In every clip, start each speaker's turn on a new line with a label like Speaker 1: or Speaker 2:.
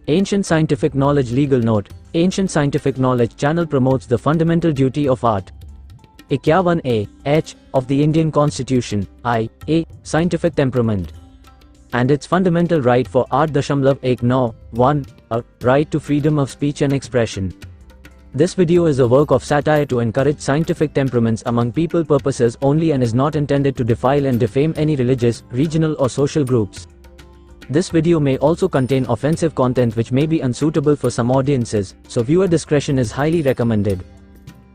Speaker 1: Ancient Scientific Knowledge Legal Note. Ancient Scientific Knowledge Channel promotes the fundamental duty of art. 51A, H, of the Indian Constitution, I, A, scientific temperament. And its fundamental right for art 1, a right to freedom of speech and expression. This video is a work of satire to encourage scientific temperaments among people purposes only and is not intended to defile and defame any religious, regional or social groups. This video may also contain offensive content which may be unsuitable for some audiences, so viewer discretion is highly recommended.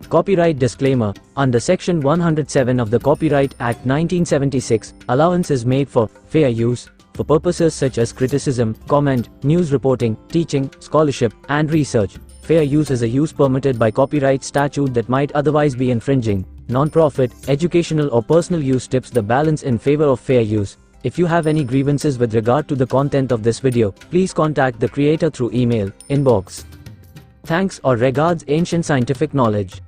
Speaker 1: Copyright disclaimer. Under Section 107 of the Copyright Act 1976, allowance is made for fair use, for purposes such as criticism, comment, news reporting, teaching, scholarship, and research. Fair use is a use permitted by copyright statute that might otherwise be infringing. Non-profit, educational or personal use tips the balance in favor of fair use. If you have any grievances with regard to the content of this video, please contact the creator through email, inbox. Thanks or regards, Ancient Scientific Knowledge.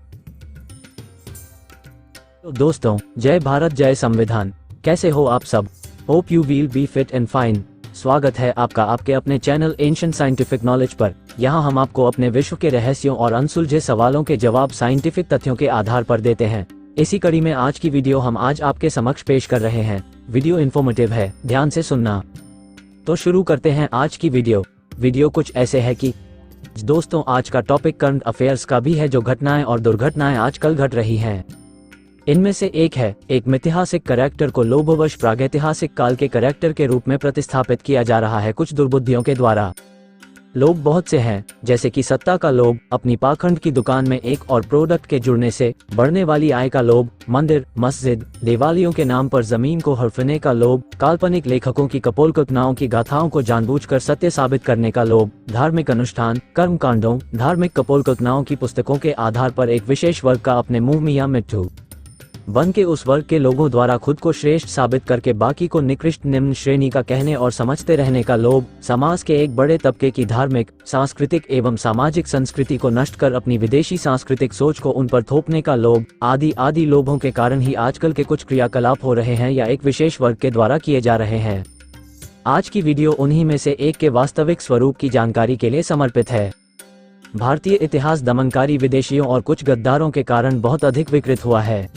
Speaker 1: तो दोस्तों, जय भारत जय संविधान। कैसे हो आप सब? Hope you will be fit and fine. स्वागत है आपका आपके अपने चैनल एंशिएंट साइंटिफिक नॉलेज पर। यहाँ हम आपको अपने विश्व के रहस्यों और अनसुलझे सवालों के जवाब साइंटिफिक तथ्यों के आधार पर देते हैं। इसी कड़ी में आज की वीडियो हम आज आपके समक्ष पेश कर रहे हैं। वीडियो इन्फॉर्मेटिव है, ध्यान से सुनना। तो शुरू करते हैं आज की वीडियो कुछ ऐसे है कि दोस्तों, आज का टॉपिक करंट अफेयर्स का भी है, जो घटनाएं और दुर्घटनाएं आजकल घट रही हैं। इनमें से एक है, एक मिथिहासिक करैक्टर को लोभवश प्रागैतिहासिक काल के करैक्टर के रूप में प्रतिस्थापित किया जा रहा है कुछ दुर्बुद्धियों के द्वारा। लोभ बहुत से हैं, जैसे कि सत्ता का लोभ, अपनी पाखंड की दुकान में एक और प्रोडक्ट के जुड़ने से बढ़ने वाली आय का लोभ, मंदिर, मस्जिद, देवालियों के नाम पर जमीन को हड़पने का लोभ, काल्पनिक लेखकों की कपोलकल्पनाओं की गाथाओं को जानबूझकर सत्य साबित करने का लोभ, धार्मिक अनुष्ठान, कर्मकांडों, धार्मिक कपोलकल्पनाओं की पुस्तकों के आधार पर एक विशेष वर्ग का अपने मुंह मियां मिट्ठू बन के उस वर्ग के लोगों द्वारा खुद को श्रेष्ठ साबित करके बाकी को निकृष्ट निम्न श्रेणी का कहने और समझते रहने का लोभ, समाज के एक बड़े तबके की धार्मिक, सांस्कृतिक एवं सामाजिक संस्कृति को नष्ट कर अपनी विदेशी सांस्कृतिक सोच को उन पर थोपने का लोभ, आदि लोभों के कारण ही आजकल के कुछ क्रियाकलाप हो रहे हैं या एक विशेष वर्ग के द्वारा किए जा रहे हैं। आज की वीडियो उन्हीं में से एक के वास्तविक स्वरूप की जानकारी के लिए समर्पित है। भारतीय इतिहास दमनकारी विदेशियों और कुछ गद्दारों के कारण बहुत अधिक विकृत हुआ है।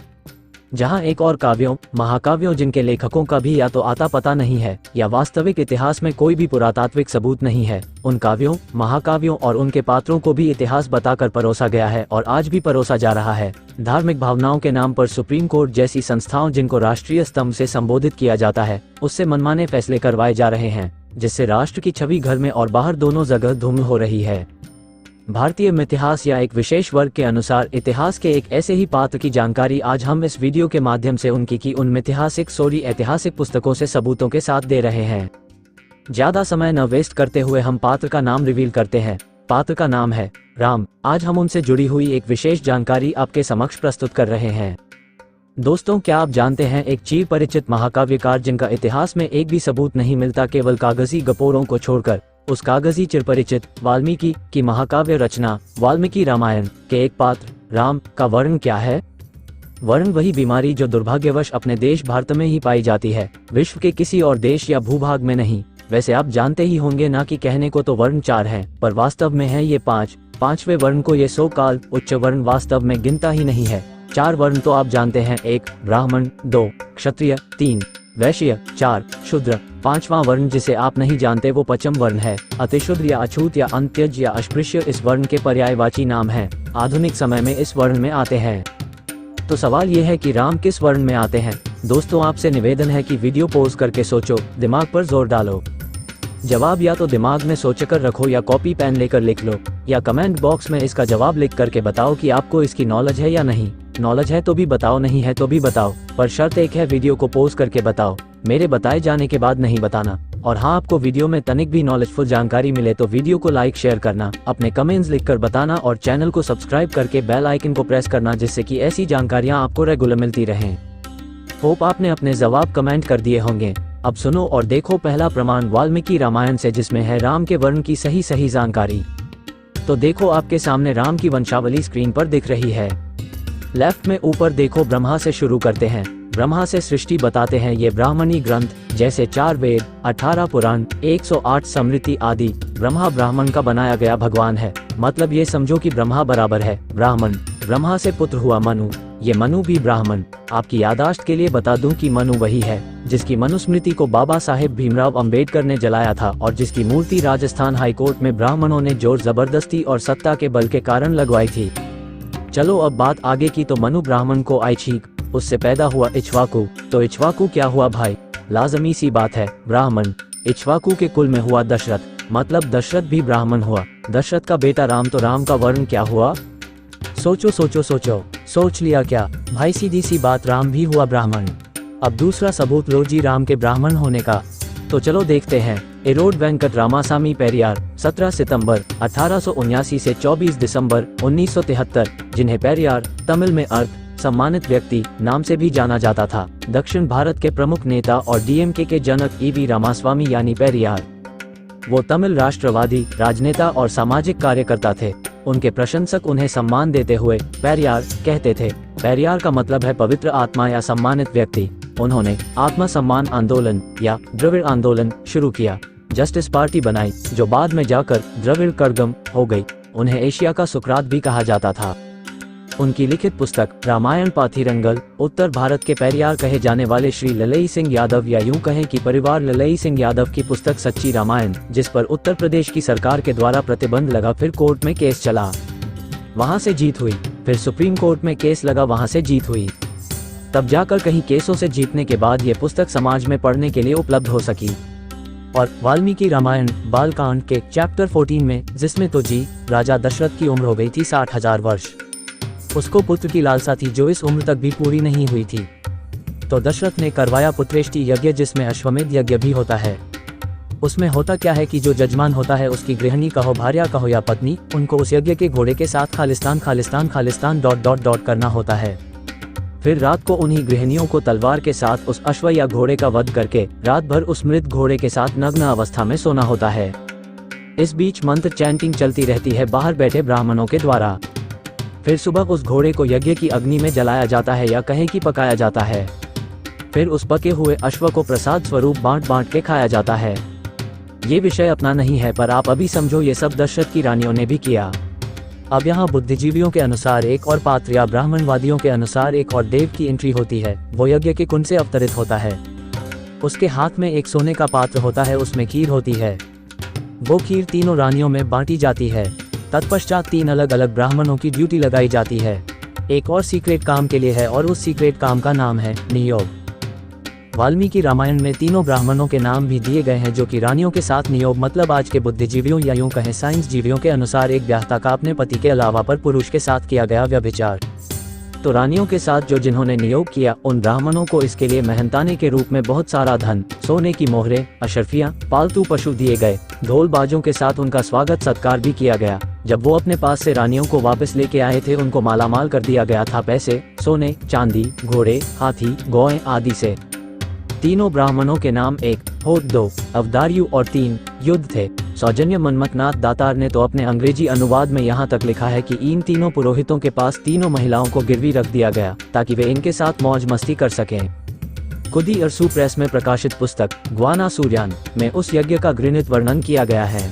Speaker 1: जहां एक और काव्यों, महाकाव्यों जिनके लेखकों का भी या तो आता पता नहीं है या वास्तविक इतिहास में कोई भी पुरातात्विक सबूत नहीं है, उन काव्यों, महाकाव्यों और उनके पात्रों को भी इतिहास बताकर परोसा गया है और आज भी परोसा जा रहा है। धार्मिक भावनाओं के नाम पर सुप्रीम कोर्ट जैसी संस्थाओं जिनको राष्ट्रीय स्तंभ से संबोधित किया जाता है, उससे मनमाने फैसले करवाए जा रहे हैं, जिससे राष्ट्र की छवि घर में और बाहर दोनों जगह धूमिल हो रही है। भारतीय मिथिहास या एक विशेष वर्ग के अनुसार इतिहास के एक ऐसे ही पात्र की जानकारी आज हम इस वीडियो के माध्यम से उनकी की उन ऐतिहासिक पुस्तकों से सबूतों के साथ दे रहे हैं। ज्यादा समय न वेस्ट करते हुए हम पात्र का नाम रिवील करते हैं। पात्र का नाम है राम। आज हम उनसे जुड़ी हुई एक विशेष जानकारी आपके समक्ष प्रस्तुत कर रहे हैं। दोस्तों, क्या आप जानते हैं, एक चिर परिचित महाकाव्यकार जिनका इतिहास में एक भी सबूत नहीं मिलता, केवल कागजी गपोरों को छोड़कर, उस कागजी चिरपरिचित वाल्मीकि की महाकाव्य रचना वाल्मीकि रामायण के एक पात्र राम का वर्ण क्या है? वर्ण वही बीमारी जो दुर्भाग्यवश अपने देश भारत में ही पाई जाती है, विश्व के किसी और देश या भूभाग में नहीं। वैसे आप जानते ही होंगे ना कि कहने को तो वर्ण 4 हैं, पर वास्तव में है ये 5। 5वें वर्ण को ये सो काल उच्च वर्ण वास्तव में गिनता ही नहीं है। 4 वर्ण तो आप जानते हैं, 1 ब्राह्मण, 2 क्षत्रिय, 3 वैश्य, 4 शूद्र। 5वां वर्ण जिसे आप नहीं जानते वो पचम वर्ण है। अतिशूद्र या अछूत या अंत्यज या अस्पृश्य इस वर्ण के पर्यायवाची नाम हैं। आधुनिक समय में इस वर्ण में आते हैं। तो सवाल ये है कि राम किस वर्ण में आते हैं? दोस्तों, आपसे निवेदन है कि वीडियो पॉज करके सोचो, दिमाग पर जोर डालो। जवाब या तो दिमाग में सोचकर रखो या कॉपी पेन लेकर लिख लो, या कमेंट बॉक्स में इसका जवाब लिख करके बताओ कि आपको इसकी नॉलेज है या नहीं। नॉलेज है तो भी बताओ, नहीं है तो भी बताओ, पर शर्त एक है, वीडियो को पॉज करके बताओ, मेरे बताए जाने के बाद नहीं बताना। और हाँ, आपको वीडियो में तनिक भी नॉलेजफुल जानकारी मिले तो वीडियो को लाइक शेयर करना, अपने कमेंट्स लिखकर बताना और चैनल को सब्सक्राइब करके बेल आइकन को प्रेस करना, जिससे कि ऐसी जानकारियाँ आपको रेगुलर मिलती रहें। होप आपने अपने जवाब कमेंट कर दिए होंगे। अब सुनो और देखो पहला प्रमाण वाल्मीकि रामायण से, जिसमें है राम के वर्ण की सही जानकारी। तो देखो, आपके सामने राम की वंशावली स्क्रीन पर दिख रही है। लेफ्ट में ऊपर देखो, ब्रह्मा से शुरू करते हैं। ब्रह्मा से सृष्टि बताते हैं ये ब्राह्मणी ग्रंथ, जैसे 4 वेद, 18 पुराण, 108 स्मृति आदि। ब्रह्मा ब्राह्मण का बनाया गया भगवान है, मतलब ये समझो कि ब्रह्मा बराबर है ब्राह्मण। ब्रह्मा से पुत्र हुआ मनु, ये मनु भी ब्राह्मण। आपकी यादाश्त के लिए बता दूं कि मनु वही है जिसकी मनुस्मृति को बाबा साहेब भीमराव अंबेडकर ने जलाया था और जिसकी मूर्ति राजस्थान हाईकोर्ट में ब्राह्मणों ने जोर जबरदस्ती और सत्ता के बल के कारण लगवाई थी। चलो अब बात आगे की, तो मनु ब्राह्मण को ऐच्छिक, उससे पैदा हुआ इक्ष्वाकु। तो इक्ष्वाकु क्या हुआ भाई? लाजमी सी बात है, ब्राह्मण। इक्ष्वाकु के कुल में हुआ दशरथ, मतलब दशरथ भी ब्राह्मण हुआ। दशरथ का बेटा राम, तो राम का वर्ण क्या हुआ? सोचो सोचो सोचो, सोच लिया क्या भाई? सीधी सी बात, राम भी हुआ ब्राह्मण। अब दूसरा सबूत लो जी राम के ब्राह्मण होने का। तो चलो देखते हैं। एरोड वेंकट रामासामी पेरियार 17 सितंबर 1879 से 24 दिसंबर 1973, जिन्हें पेरियार तमिल में अर्थ सम्मानित व्यक्ति नाम से भी जाना जाता था, दक्षिण भारत के प्रमुख नेता और डीएमके के जनक ईवी रामास्वामी यानी पेरियार। वो तमिल राष्ट्रवादी राजनेता और सामाजिक कार्यकर्ता थे। उनके प्रशंसक उन्हें सम्मान देते हुए पेरियार कहते थे। पेरियार का मतलब है पवित्र आत्मा या सम्मानित व्यक्ति। उन्होंने आत्मा सम्मान आंदोलन या द्रविड़ आंदोलन शुरू किया, जस्टिस पार्टी बनाई, जो बाद में जाकर द्रविड़ कड़गम हो गई। उन्हें एशिया का सुकरात भी कहा जाता था। उनकी लिखित पुस्तक रामायण पाथीरंगल, उत्तर भारत के पेरियार कहे जाने वाले श्री ललई सिंह यादव या यूं कहें कि परिवार ललई सिंह यादव की पुस्तक सच्ची रामायण, जिस पर उत्तर प्रदेश की सरकार के द्वारा प्रतिबंध लगा, फिर कोर्ट में केस चला, वहां से जीत हुई, फिर सुप्रीम कोर्ट में केस लगा, वहां से जीत हुई, तब जाकर कहीं केसों से जीतने के बाद ये पुस्तक समाज में पढ़ने के लिए उपलब्ध हो सकी। और वाल्मीकि रामायण बालकांड के चैप्टर 14 में, जिसमें तो जी राजा दशरथ की उम्र हो गई थी 60,000 वर्ष। उसको पुत्र की लालसा थी जो इस उम्र तक भी पूरी नहीं हुई थी। तो दशरथ ने करवाया पुत्रेष्टि यज्ञ, जिसमें अश्वमेध यज्ञ भी होता है। उसमें होता क्या है कि जो जजमान होता है, उसकी गृहिणी कहो, भार्या कहो या पत्नी, उनको उस यज्ञ के घोड़े के साथ खालिस्तान खालिस्तान खालिस्तान ... करना होता है। फिर रात को उन्हीं गृहिणियों को तलवार के साथ उस अश्व या घोड़े का वध करके रात भर उस मृत घोड़े के साथ नग्न अवस्था में सोना होता है। इस बीच मंत्र चैंटिंग चलती रहती है बाहर बैठे ब्राह्मणों के द्वारा। फिर सुबह उस घोड़े को यज्ञ की अग्नि में जलाया जाता है या कहें कि पकाया जाता है। फिर उस पके हुए अश्व को प्रसाद स्वरूप बांट बांट के खाया जाता है। ये विषय अपना नहीं है, पर आप अभी समझो ये सब दशरथ की रानियों ने भी किया। अब यहाँ बुद्धिजीवियों के अनुसार एक और पात्र या ब्राह्मणवादियों के अनुसार एक और देव की एंट्री होती है। वो यज्ञ के कुंड से अवतरित होता है। उसके हाथ में एक सोने का पात्र होता है, उसमें खीर होती है। वो खीर तीनों रानियों में बांटी जाती है। तत्पश्चात 3 अलग अलग ब्राह्मणों की ड्यूटी लगाई जाती है, एक और सीक्रेट काम के लिए है, और उस सीक्रेट काम का नाम है नियोग। वाल्मीकि रामायण में तीनों ब्राह्मणों के नाम भी दिए गए हैं, जो कि रानियों के साथ नियोग, मतलब आज के बुद्धिजीवियों या यूं कहें साइंस जीवियों के अनुसार एक ब्याहता का अपने पति के अलावा पर पुरुष के साथ किया गया व्यभिचार। तो रानियों के साथ जो जिन्होंने नियोग किया, उन ब्राह्मणों को इसके लिए मेहनताने के रूप में बहुत सारा धन, सोने की मोहरें, अशर्फियां, पालतू पशु दिए गए। ढोल बाजों के साथ उनका स्वागत सत्कार भी किया गया। जब वो अपने पास से रानियों को वापस लेके आए थे, उनको मालामाल कर दिया गया था पैसे, सोने, चांदी, घोड़े, हाथी, गौएं आदि से। तीनों ब्राह्मणों के नाम 1 होत 2 अवदार्यु और 3 युद्ध थे। सौजन्य मनमथनाथ दातार ने तो अपने अंग्रेजी अनुवाद में यहाँ तक लिखा है कि इन तीनों पुरोहितों के पास तीनों महिलाओं को गिरवी रख दिया गया ताकि वे इनके साथ मौज मस्ती कर सकें। कुदी अरसू प्रेस में प्रकाशित पुस्तक ग्वाना सूर्यान में उस यज्ञ का घृणित वर्णन किया गया है।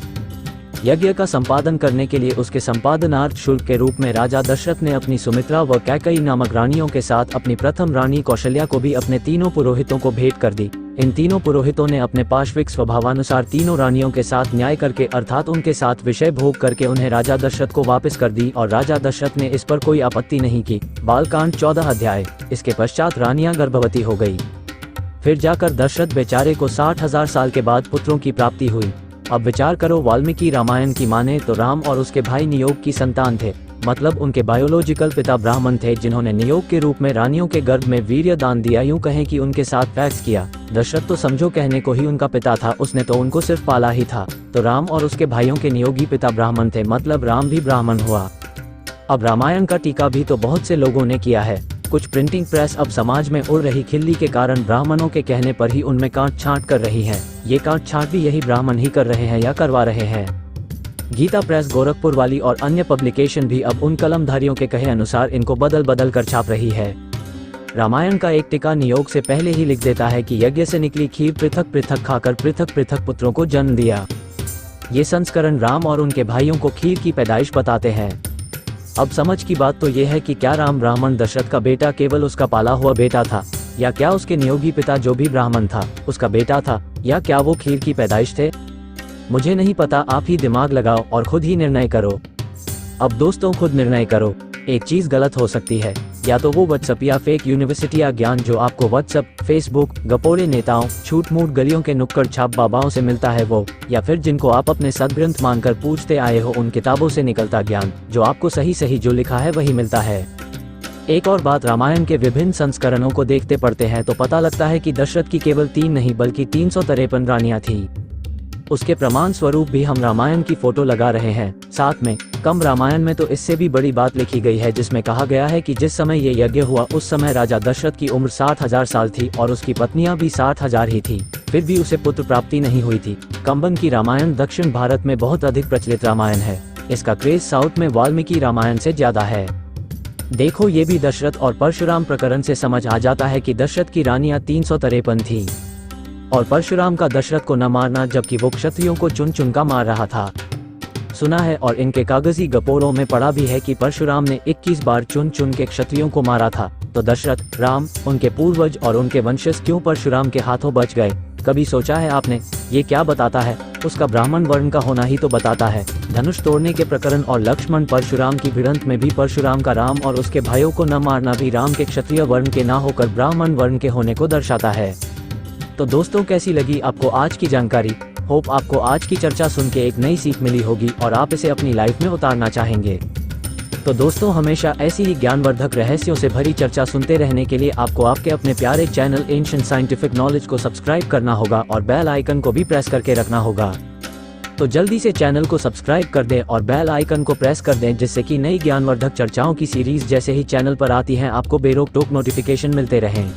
Speaker 1: यज्ञ का संपादन करने के लिए उसके संपादनार्थ शुल्क के रूप में राजा दशरथ ने अपनी सुमित्रा व कैकेयी नामक रानियों के साथ अपनी प्रथम रानी कौशल्या को भी अपने तीनों पुरोहितों को भेंट कर दी। इन तीनों पुरोहितों ने अपने पाशविक स्वभावानुसार तीनों रानियों के साथ न्याय करके, अर्थात उनके साथ विषय भोग करके उन्हें राजा दशरथ को वापस कर दी, और राजा दशरथ ने इस पर कोई आपत्ति नहीं की। बालकांड 14 अध्याय। इसके पश्चात रानियां गर्भवती हो गई। फिर जाकर दशरथ बेचारे को 60,000 साल के बाद पुत्रों की प्राप्ति हुई। अब विचार करो, वाल्मीकि रामायण की माने तो राम और उसके भाई नियोग की संतान थे, मतलब उनके बायोलॉजिकल पिता ब्राह्मण थे, जिन्होंने नियोग के रूप में रानियों के गर्भ में वीर्य दान दिया। यूं कहें कि उनके साथ पैक्स किया। दशरथ तो समझो कहने को ही उनका पिता था, उसने तो उनको सिर्फ पाला ही था। तो राम और उसके भाइयों के नियोगी पिता ब्राह्मण थे, मतलब राम भी ब्राह्मण हुआ। अब रामायण का टीका भी तो बहुत से लोगों ने किया है। कुछ प्रिंटिंग प्रेस अब समाज में उड़ रही खिल्ली के कारण ब्राह्मणों के कहने पर ही उनमें काट छांट कर रही है। ये काट छांट भी यही ब्राह्मण ही कर रहे हैं या करवा रहे हैं। गीता प्रेस गोरखपुर वाली और अन्य पब्लिकेशन भी अब उन कलमधारियों के कहे अनुसार इनको बदल बदल कर छाप रही है। रामायण का एक टीका नियोग से पहले ही लिख देता है कि यज्ञ से निकली खीर पृथक पृथक खाकर पृथक पृथक पुत्रों को जन्म दिया। ये संस्करण राम और उनके भाइयों को खीर की पैदाइश बताते हैं। अब समझ की बात तो ये है कि क्या राम ब्राह्मण दशरथ का बेटा केवल उसका पाला हुआ बेटा था, या क्या उसके नियोगी पिता जो भी ब्राह्मण था उसका बेटा था, या क्या वो खीर की पैदाइश थे? मुझे नहीं पता, आप ही दिमाग लगाओ और खुद ही निर्णय करो। अब दोस्तों खुद निर्णय करो। एक चीज गलत हो सकती है, या तो वो व्हाट्सएप या फेक यूनिवर्सिटी या ज्ञान जो आपको व्हाट्सएप, फेसबुक, गपोड़े नेताओं, छूट मूट गलियों के नुक्कड़ छाप बाबाओं से मिलता है वो, या फिर जिनको आप अपने सदग्रंथ मानकर पूछते आए हो उन किताबों से निकलता ज्ञान जो आपको सही सही जो लिखा है वही मिलता है। एक और बात, रामायण के विभिन्न संस्करणों को देखते पढ़ते हैं तो पता लगता है कि दशरथ की केवल 3 नहीं बल्कि 353 रानियां थी। उसके प्रमाण स्वरूप भी हम रामायण की फोटो लगा रहे हैं। साथ में कम रामायण में तो इससे भी बड़ी बात लिखी गई है जिसमें कहा गया है कि जिस समय ये यज्ञ हुआ उस समय राजा दशरथ की उम्र 60,000 साल थी और उसकी पत्नियां भी 60,000 ही थी, फिर भी उसे पुत्र प्राप्ति नहीं हुई थी। कंबन की रामायण दक्षिण भारत में बहुत अधिक प्रचलित रामायण है। इसका क्रेज साउथ में वाल्मीकि रामायण से ज्यादा है। देखो ये भी दशरथ और परशुराम प्रकरण से समझ आ जाता है कि दशरथ की रानियां 353 थी और परशुराम का दशरथ को न मारना जबकि वो क्षत्रियों को चुन चुन का मार रहा था। सुना है और इनके कागजी गपोरों में पढ़ा भी है कि परशुराम ने 21 बार चुन चुन के क्षत्रियों को मारा था। तो दशरथ, राम, उनके पूर्वज और उनके वंशज क्यों परशुराम के हाथों बच गए? कभी सोचा है आपने? ये क्या बताता है? उसका ब्राह्मण वर्ण का होना ही तो बताता है। धनुष तोड़ने के प्रकरण और लक्ष्मण परशुराम की भिड़ंत में भी परशुराम का राम और उसके भाइयों को न मारना भी राम के क्षत्रिय वर्ण के ना होकर ब्राह्मण वर्ण के होने को दर्शाता है। तो दोस्तों कैसी लगी आपको आज की जानकारी? होप आपको आज की चर्चा सुन के एक नई सीख मिली होगी और आप इसे अपनी लाइफ में उतारना चाहेंगे। तो दोस्तों हमेशा ऐसी ही ज्ञानवर्धक रहस्यों से भरी चर्चा सुनते रहने के लिए आपको आपके अपने प्यारे चैनल एंशिएंट साइंटिफिक नॉलेज को सब्सक्राइब करना होगा और बेल आइकन को भी प्रेस करके रखना होगा। तो जल्दी से चैनल को सब्सक्राइब कर दें और बेल आइकन को प्रेस कर दें जिससे कि नई ज्ञानवर्धक चर्चाओं की सीरीज जैसे ही चैनल पर आती हैं आपको बेरोक टोक नोटिफिकेशन मिलते रहें।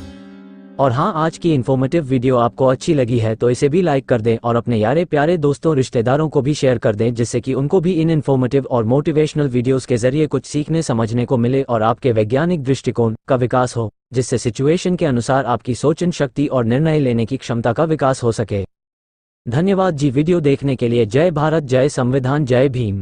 Speaker 1: और हाँ, आज की इन्फॉर्मेटिव वीडियो आपको अच्छी लगी है तो इसे भी लाइक कर दें और अपने यारे प्यारे दोस्तों रिश्तेदारों को भी शेयर कर दें जिससे कि उनको भी इन इन्फॉर्मेटिव और मोटिवेशनल वीडियोस के जरिए कुछ सीखने समझने को मिले और आपके वैज्ञानिक दृष्टिकोण का विकास हो, जिससे सिचुएशन के अनुसार आपकी सोचन शक्ति और निर्णय लेने की क्षमता का विकास हो सके। धन्यवाद जी वीडियो देखने के लिए। जय भारत, जय संविधान, जय भीम।